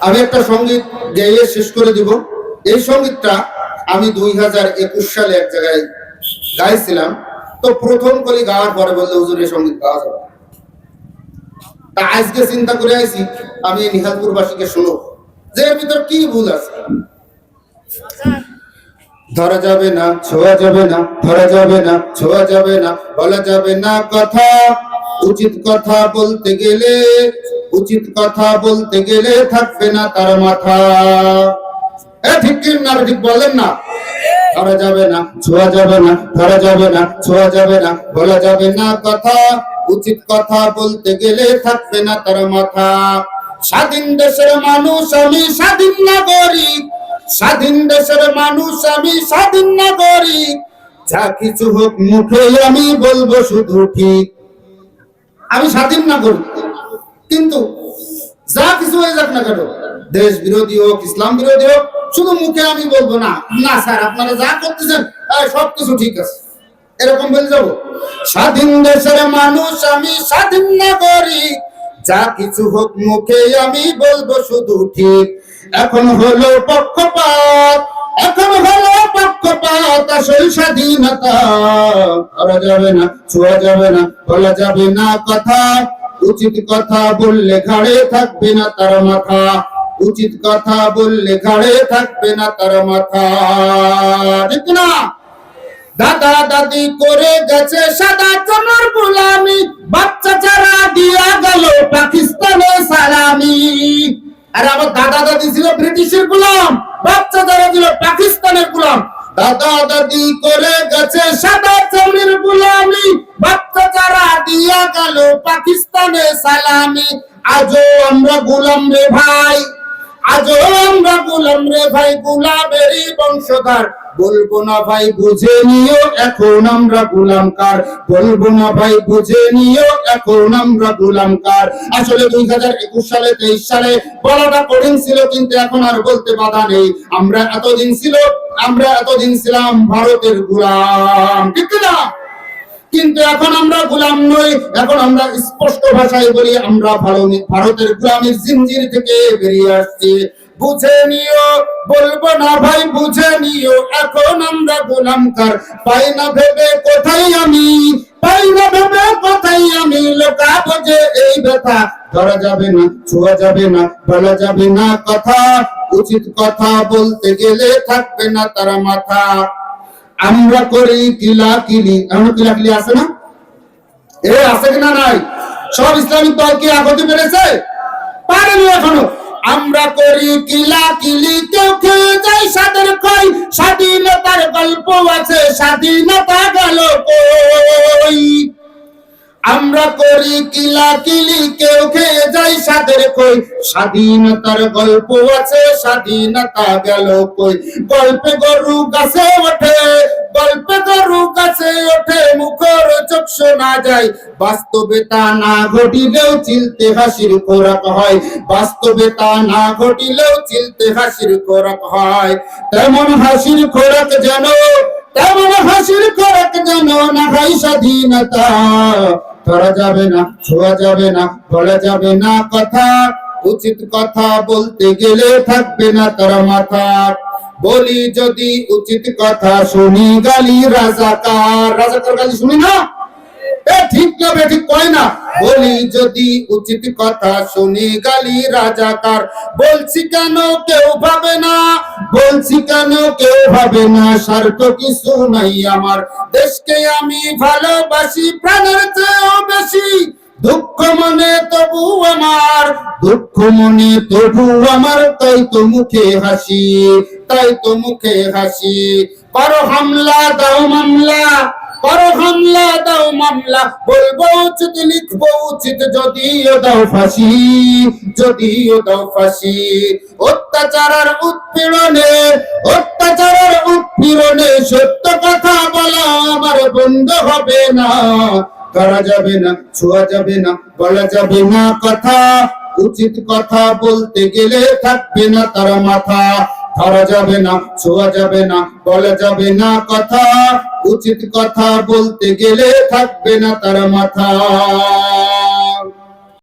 আমি একটা সঙ্গীত গেয়ে শেষ করে দিব। এই সঙ্গীতটা আমি 2021 সালে এক জায়গায় গাইছিলাম। তো প্রথম করে গাওয়ার পরে বললে হুজুর এই সঙ্গীত গাওয়া যাবে। তা আজকে চিন্তা করে আইছি আমি নিহালপুরবাসীকে শুনো যে এর ভিতর কি ভুল আছে। ধরা যাবে না, ছোঁয়া যাবে না, ধরা যাবে না, ছোঁয়া যাবে না, বলা যাবে না কথা। উচিত কথা বলতে গেলে, উচিত কথা বলতে গেলে থাকবে না তার মাথা। ঠিক কি না? ঠিক বলেন না? ধরা যাবে না, ছোঁয়া যাবে না, ধরা যাবে না, ছোঁয়া যাবে না, বলা যাবে না কথা। উচিত কথা বলতে গেলে থাকবে না তার মাথা। স্বাধীন দেশের মানুষ আমি, স্বাধীন নাগরিক। স্বাধীন দেশের মানুষ আমি, স্বাধীন নাগরিক। যা কিছু হোক মুখে আমি বলবো শুধু ঠিক। আমি স্বাধীন নাগরিক, কিন্তু যা কিছু হয়ে যাক না কেন, দেশ বিরোধী হোক, ইসলাম বিরোধী হোক, শুধু মুখে আমি বলবো না না স্যার আপনারা যা করতেছেন সবকিছু ঠিক আছে, এরকম বলে যাবো? স্বাধীন দেশের মানুষ আমি, স্বাধীন নাগরিক। যা কিছু হোক মুখে আমি বলবো শুধু ঠিক। এখন হলো পক্ষপাত, এখন হলো পক্ষপাত, আসল স্বাধীনতা। ধরা যাবে না, ছোঁয়া যাবে না, বলা যাবে না কথা। উচিত কথা বললে ঘাড়ে থাকবে না তার মাথা। উচিত কথা বললে ঘাড়ে থাকবে না তার মাথা। ঠিক না? দাদা দাদি করে গেছে সাদা চমর গোলামি, বাচ্চা চারা দিয়া গেল পাকিস্তানে সালামি। আর আমার দাদা দাদি ছিল ব্রিটিশের গোলাম, বাচ্চা চারা ছিল পাকিস্তানের গোলাম। দাদা দাদি করে গেছে সাদা চমড়ের গোলামি, বাচ্চা চারা দিয়া গেল পাকিস্তানে সালামি। আজও আমরা গোলাম রে ভাই, আজও আমরা গোলাম রে ভাই, গোলামেরই বংশধর। বলবো না ভাই বুঝে নিও এখন আমরা গোলাম কার। বলবো না ভাই বুঝে নিও এখন আমরা গোলাম কার। আসলে 2021 সালে 23 সালে বলাটা কঠিন ছিল, কিন্তু এখন আর বলতে বাধা নেই। আমরা এতদিন ছিলাম ভারতের গোলাম, ঠিক না? কিন্তু এখন আমরা গোলাম নই। এখন আমরা স্পষ্ট ভাষায় বলি আমরা ভারতের গোলামের জিঞ্জির থেকে বেরিয়ে আসছি। বুঝে নিও, বলবো না ভাই বুঝে নিও এখন আমরা গোলাম কার। পাই না ভেবে কোথায় আমি, পাই না ভেবে কোথায় আমি, লোকাবো যে এই ব্যথা। ধরা যাবে না, ছোঁয়া যাবে না, বলা যাবে না কথা। উচিত কথা বলতে গেলে থাকবে না তার মাথা। আমরা করি কিলাকিলি, আমরা কিলাকিলি আছে না? আছে কিনা? নাই। সব ইসলামিক দল কি আগতে পেরেছে? পারেনি এখনো। আমরা করি কিলাকিলি, কেউ খেয়ে যায় সাদের খই। স্বাধীনতার গল্প আছে, স্বাধীনতা গেল কই। আমরা করি কিলাকিলি, কেউ খেয়ে যায় সাদের কই। স্বাধীনতার গল্প আছে, স্বাধীনতা গেল কই। গল্পে গরু গাছে ওঠে, গল্পে গরু গাছে ওঠে, মুখর চোখ শোনা যায়। বাস্তবে তা না ঘটিলেও চিলতে হাসির খোরাক হয়। বাস্তবে তা না ঘটিলেও চিলতে হাসির খোরাক হয়। তেমন হাসির খোরাক যেন, তেমন হাসির খোরাক যেন না হয় স্বাধীনতা। ধরা যাবে না, ছোঁয়া যাবে না, বলা যাবে না কথা। উচিত কথা বলতে গেলে থাকবে না তার মাথা। বলি যদি উচিত কথা শুনি গালি রাজাকার। রাজাকার গালি শুনি না? ঠিক না? ঠিক কয় না? বলি যদি উচিত কথা শুনি গালি রাজাকার। বলছি কেন কেউ ভাবে না, বলছি কেন কেউ ভাবে না, স্বার্থ কিছু নাই আমার। দেশকে আমি ভালোবাসি প্রাণের চেয়েও বেশি। দুঃখ মনে তবু আমার, দুঃখ মনে তবু আমার, তাই তো মুখে হাসি, তাই তো মুখে হাসি। করো হামলা দাও মামলা, করো হামলা দাও মামলা, বলবো উচিত লিখবো উচিত, যদিও দাও ফাঁসি, যদিও দাও ফাঁসি। অত্যাচারের উৎপীড়নে, অত্যাচারের উৎপীড়নে সত্য কথা বলা আমার বন্ধ হবে না। ধরা যাবে না, ছোঁয়া যাবে না, বলা যাবে না কথা। উচিত কথা বলতে গেলে থাকবে না তার মাথা। ধরা যাবে না, ছোঁয়া যাবে না, বলা যাবে না কথা। উচিত কথা বলতে গেলে থাকবে না তার মাথা।